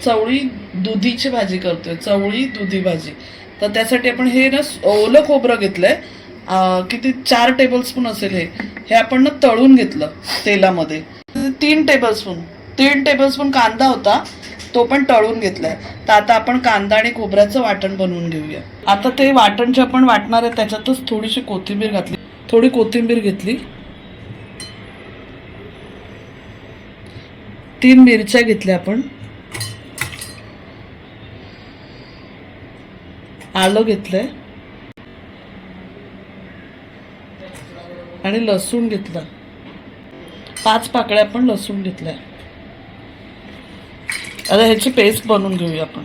चवळी दुधीची भाजी करतोय, चवळी दुधी भाजी. तर त्यासाठी आपण हे ना ओलं खोबरं घेतलंय, किती 4 टेबलस्पून असेल. हे आपण ना तळून घेतलं तेलामध्ये. 3 टेबलस्पून कांदा होता, तो पण तळून घेतलाय. तर आता आपण कांदा आणि खोबऱ्याचं वाटण बनवून घेऊया. आता ते वाटण जे आपण वाटणार आहे त्याच्यातच थोडीशी कोथिंबीर घातली, थोडी कोथिंबीर घेतली, 3 मिरच्या घेतल्या आपण, आलं घेतलंय आणि लसूण घेतलं. 5 पाकळ्या आपण लसूण घेतलाय. आता ह्याची पेस्ट बनवून घेऊया आपण.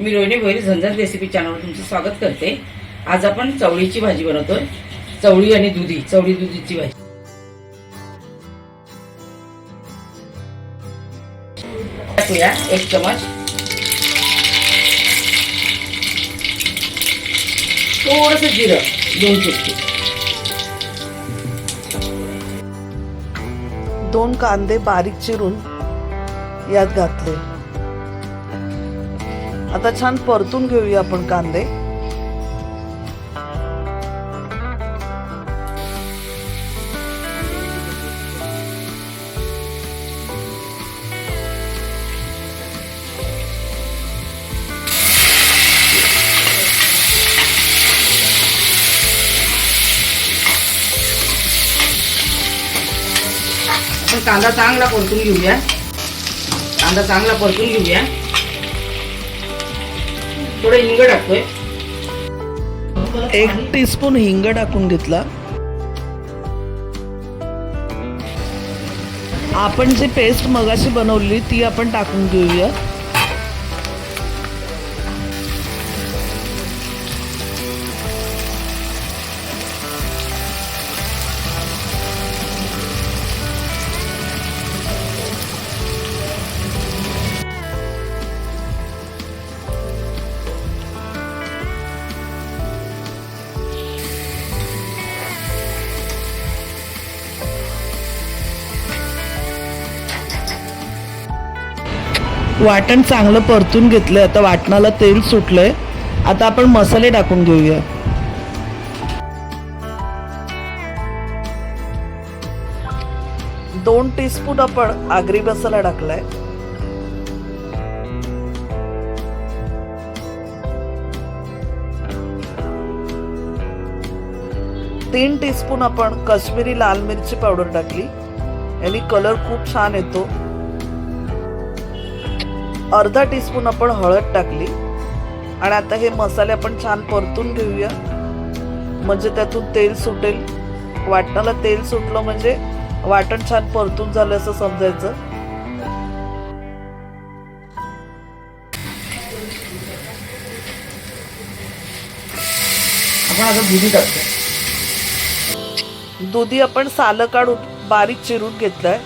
मी रोहिणी भोईर झंझट रेसिपी चॅनलवर तुमचं स्वागत करते. आज आपण चवळीची भाजी बनवतोय, चवळी आणि दुधीची भाजी. टाकूया 1 चमच, थोडंसं जिरं, 2 चुटकी, 2 कांदे बारीक चिरून यात घातले. आता छान परतून घेऊया आपण कांदे. आपण कांदा चांगला परतून घेऊया. थोडं हिंग टाकतोय, 1 टीस्पून हिंग टाकून घेतला. आपण जी पेस्ट मगाशी बनवली ती आपण टाकून घेऊया. वाटण चांगलं परतून घेतलंय. आता वाटणाला तेल सुटलंय. आता आपण मसाले टाकून घेऊया. दोन टीस्पून आपण आगरी मसाला टाकलाय. 3 टीस्पून आपण काश्मीरी लाल मिरची पावडर टाकली, यानी कलर खूप छान येतो. अर्धा टीस्पून आपण हळद टाकली. आणि आता हे मसाले आपण छान परतून घेऊया, म्हणजे त्यातून तेल सुटेल. वाटणाला तेल सुटलं म्हणजे वाटण छान परतून झालं असं समजायचं. आपण आता दुधी टाकतो. दुधी आपण सालं काढून बारीक चिरून घेतलाय.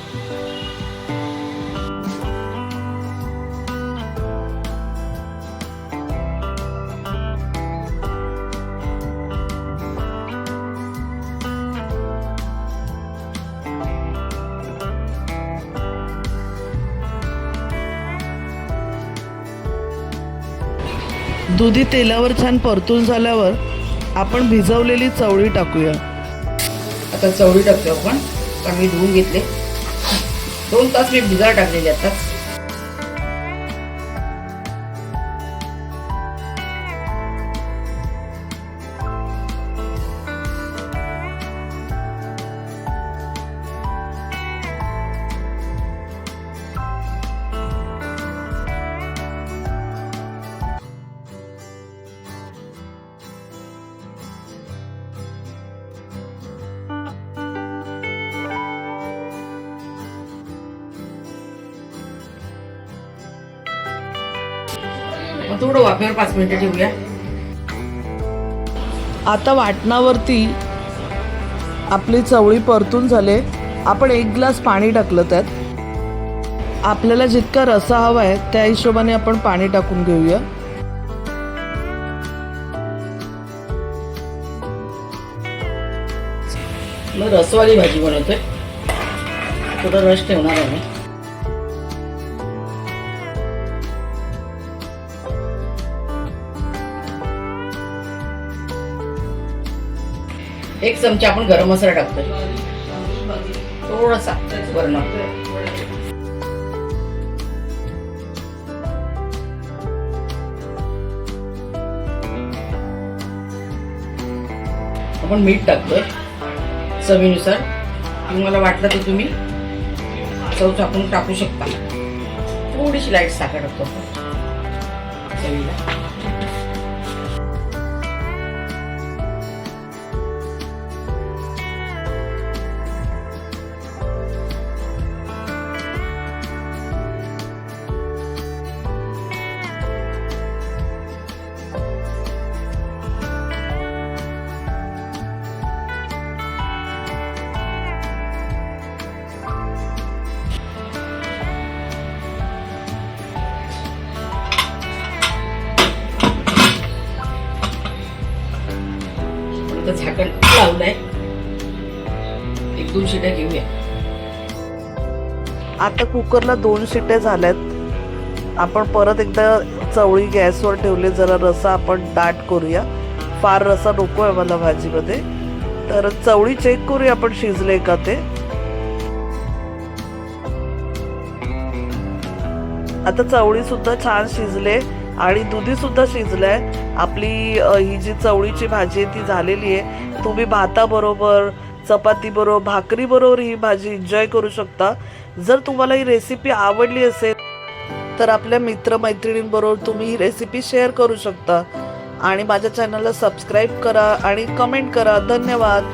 दुधी तेलावर छान परतून झाल्यावर आपण भिजवलेली चवळी टाकूया. आता चवळी टाकतो आपण. चांगली धुवून घेतले, 2 तास मी भिजायला टाकलेले. आता थोडं वाफेवर 5 मिनिटं ठेवूया. आता वाटणावरती आपली चवळी परतून झाले. आपण 1 ग्लास पाणी टाकलं त्यात. आपल्याला जितका रसा हवा आहे त्या हिशोबाने आपण पाणी टाकून घेऊया. रसवाली भाजी बनवतोय, थोडं रस ठेवणार आहे. 1 चमचा आपण गरम मसाला टाकतोय, थोडासा वरण. आपण मीठ टाकतोय चवीनुसार. तुम्हाला वाटलं तर तुम्ही चव चाकून टाकू शकता. थोडीशी लाईट साखर टाकतो चवीला. आता झाकण लावलंय, 1-2 शिट्या घेऊया. आता कुकरला 2 शिट्ट्या झाल्यात. आपण परत एकदा चवळी गॅसवर ठेवले. जरा रसा आपण दाट करूया. फार रसा नको आहे मला भाजीमध्ये. तर चवळी चेक करूया आपण शिजले का ते. आता चवळी सुद्धा छान शिजले आणि दुधी सुद्धा शिजलाय. आपली ही जी चवळीची भाजी आहे ती झालेली आहे. तुम्ही भाताबरोबर, चपाती बरोबर, भाकरी बरोबर ही भाजी एन्जॉय करू शकता. जर तुम्हाला ही रेसिपी आवडली असेल तर आपल्या मित्रमैत्रिणींबरोबर तुम्ही ही रेसिपी शेअर करू शकता. आणि माझ्या चॅनलला सबस्क्राईब करा आणि कमेंट करा. धन्यवाद.